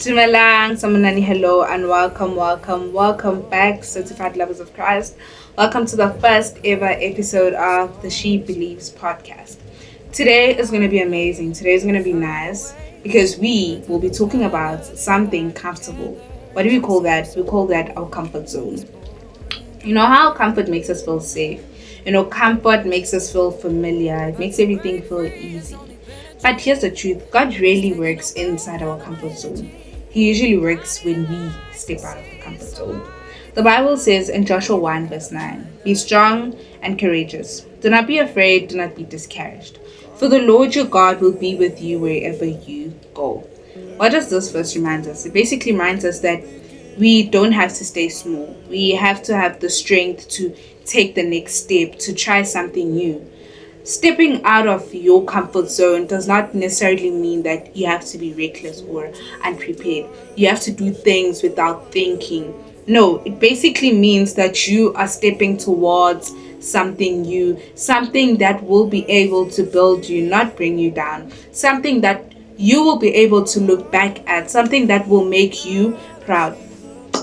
Dumelang, Samanani, hello, and welcome back, certified lovers of Christ. Welcome to the first ever episode of the She Believes podcast. Today is going to be amazing. Today is going to be nice because we will be talking about something comfortable. What do we call that? We call that our comfort zone. You know how comfort makes us feel safe? Comfort makes us feel familiar. It makes everything feel easy. But here's the truth. God really works inside our comfort zone. He usually works when we step out of the comfort zone. The Bible says in Joshua 1 verse 9, "Be strong and courageous. Do not be afraid, do not be discouraged. For the Lord your God will be with you wherever you go." What does this verse remind us? It basically reminds us that we don't have to stay small. We have to have the strength to take the next step, to try something new. Stepping out of your comfort zone does not necessarily mean that you have to be reckless or unprepared. You have to do things without thinking. No, it basically means that you are stepping towards something new, something that will be able to build you, not bring you down, something that you will be able to look back at, something that will make you proud.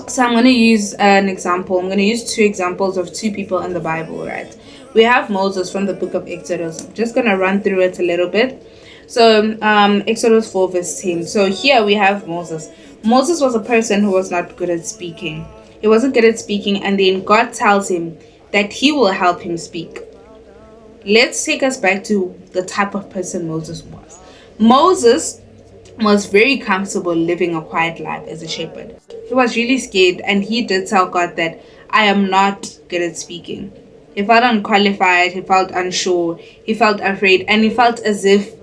So I'm going to use an example. I'm going to use two examples of two people in the Bible, right? We have Moses from the book of Exodus. I'm just going to run through it a little bit. So Exodus 4 verse 10. So here we have Moses. Moses was a person who was not good at speaking. He wasn't good at speaking, and then God tells him that he will help him speak. Let's take us back to the type of person Moses was. Moses was very comfortable living a quiet life as a shepherd. He was really scared, and he did tell God that I am not good at speaking. He felt unqualified, he felt unsure, he felt afraid, and he felt as if,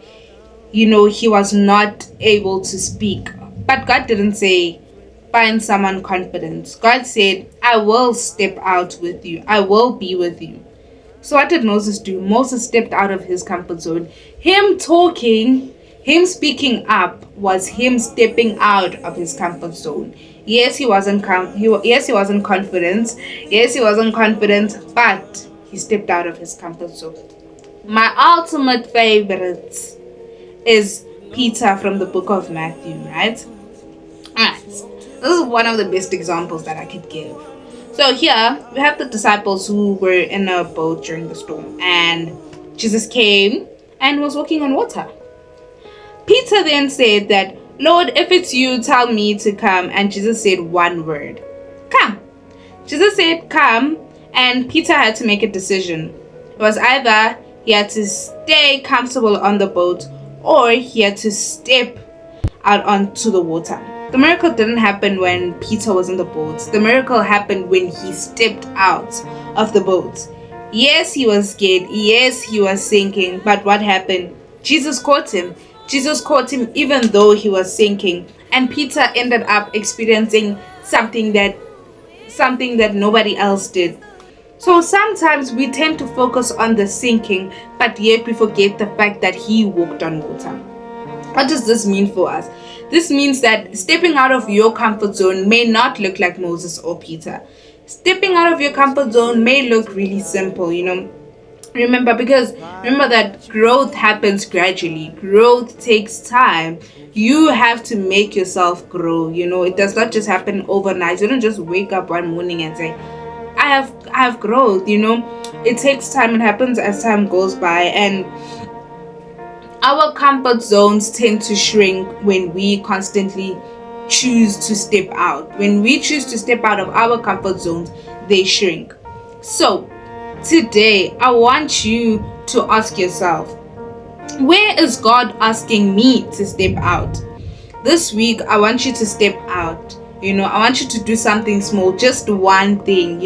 he was not able to speak. But God didn't say, find someone confident. God said, I will step out with you. I will be with you. So what did Moses do? Moses stepped out of his comfort zone. Him speaking up was him stepping out of his comfort zone. Yes, he wasn't confident. Yes, he wasn't confident, but he stepped out of his comfort zone. My ultimate favorite is Peter from the book of Matthew, right? Alright. This is one of the best examples that I could give. So here we have the disciples who were in a boat during the storm, and Jesus came and was walking on water. Peter then said that, Lord, if it's you, tell me to come. And Jesus said one word, come. Jesus said, come, and Peter had to make a decision. It was either he had to stay comfortable on the boat or he had to step out onto the water. The miracle didn't happen when Peter was in the boat. The miracle happened when he stepped out of the boat. Yes, he was scared. Yes, he was sinking. But what happened? Jesus caught him. Jesus caught him even though he was sinking, and Peter ended up experiencing something that nobody else did. So sometimes we tend to focus on the sinking, but yet we forget the fact that he walked on water. What does this mean for us? This means that stepping out of your comfort zone may not look like Moses or Peter. Stepping out of your comfort zone may look really simple, Remember that growth happens gradually. Growth takes time. You have to make yourself grow. It does not just happen overnight. You don't just wake up one morning and say, I have growth. It takes time. It happens as time goes by, and our comfort zones tend to shrink when we constantly choose to step out. When we choose to step out of our comfort zones, they shrink. So today, I want you to ask yourself, where is God asking me to step out? This week, I want you to step out. I want you to do something small, just one thing,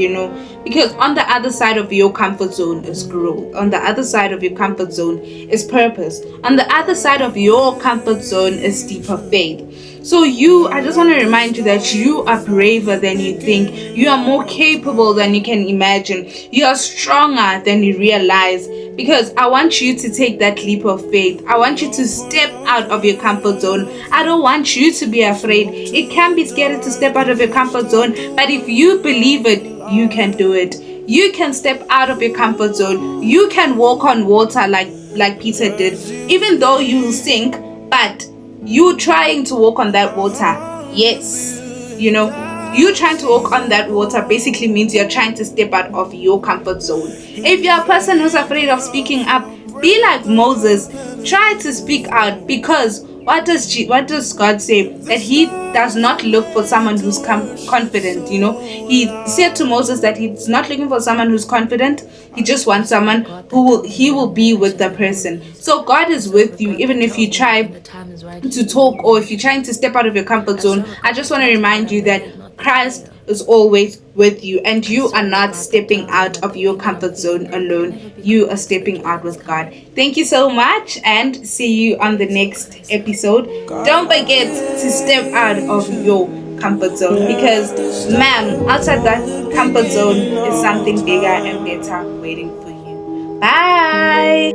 because on the other side of your comfort zone is growth. On the other side of your comfort zone is purpose. On the other side of your comfort zone is deeper faith. So I just want to remind you that you are braver than you think. You are more capable than you can imagine. You are stronger than you realize. Because I want you to take that leap of faith. I want you to step out of your comfort zone. I don't want you to be afraid. It can be scary to step out of your comfort zone, but if you believe it, you can do it. You can step out of your comfort zone. You can walk on water like Peter did. Even though you will sink, but you trying to walk on that water Yes, you know, you trying to walk on that water basically means you're trying to step out of your comfort zone. If you're a person who's afraid of speaking up, be like Moses. Try to speak out, because what does God say? That He does not look for someone who's confident. You know, He said to Moses that He's not looking for someone who's confident. He just wants someone He will be with the person. So God is with you, even if you try to talk, or if you're trying to step out of your comfort zone. I just want to remind you that Christ is always with you, and you are not stepping out of your comfort zone alone. You are stepping out with God. Thank you so much, and see you on the next episode. Don't forget to step out of your comfort zone, because outside that comfort zone is something bigger and better waiting for you. Bye.